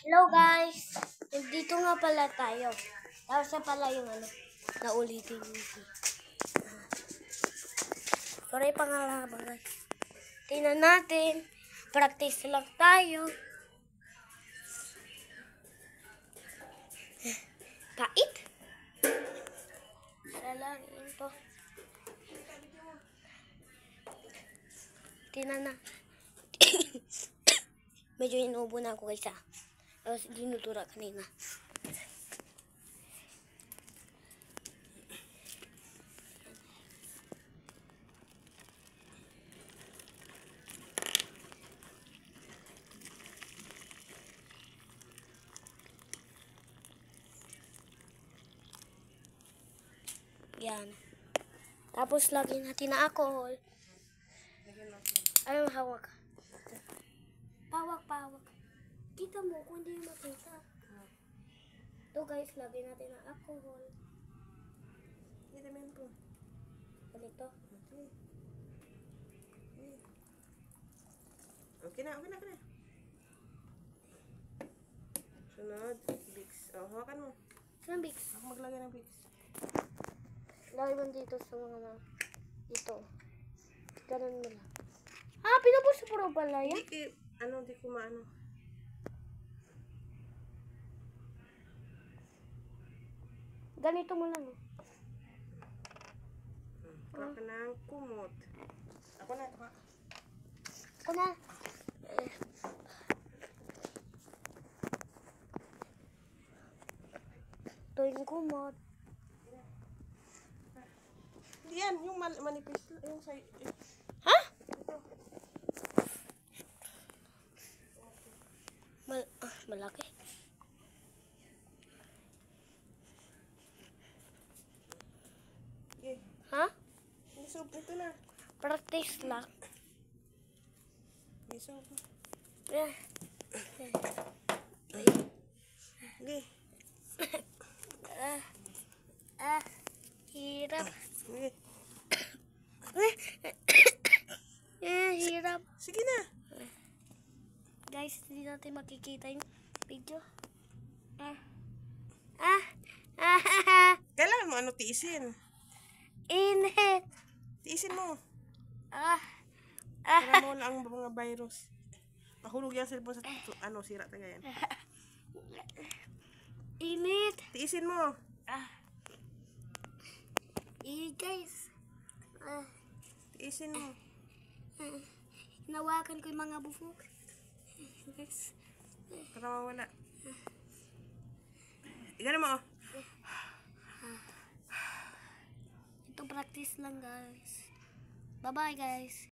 Hello guys! Dito nga pala tayo. Tapos na pala yung naulitin dito. Sorry pa nga lang guys. Tingnan natin. Practice lang tayo. Kait? Salang ito. Tingnan na. Medyo inuubo na ako guys ah. Tapos dinutura kanina. Yan. Tapos lagyan natin na alcohol. Ayun, hawak. Pawak. Kita mo kung hindi makita. Ito guys, lagyan natin na alcohol. Kita mo po. Ganito. Okay na. Sunod, Vicks. Oh, hawakan mo. Saan Vicks? Ako maglagay ng Vicks. Lagay mo dito sa mga dito. Ganun mo lang. Ah, pinupuso po pala yan? Di ko maano. Ganito mo lang. Kuha ka ng kumot. Ako na. Ako na. Ito yung kumot. Yan, yung manipis. Yung sa... Ha? Malaki. Okay. Ha? Ito na. Practice lang. Isog. Yeah. Okay. Hirap. Okay. Hirap. Sige na. Guys, hindi natin makikita yung video. Kailangan mo tiisin. Init. Tiisin mo. Ah. Para mo lang ang mga virus. Mahulog yung cellphone sa sira taga yan. Init. Tiisin mo. Init guys. Tiisin mo. Hinawakan ko yung mga bufok. Guys. Para mawala. Igano mo. Ito practice lang guys. Bye bye guys.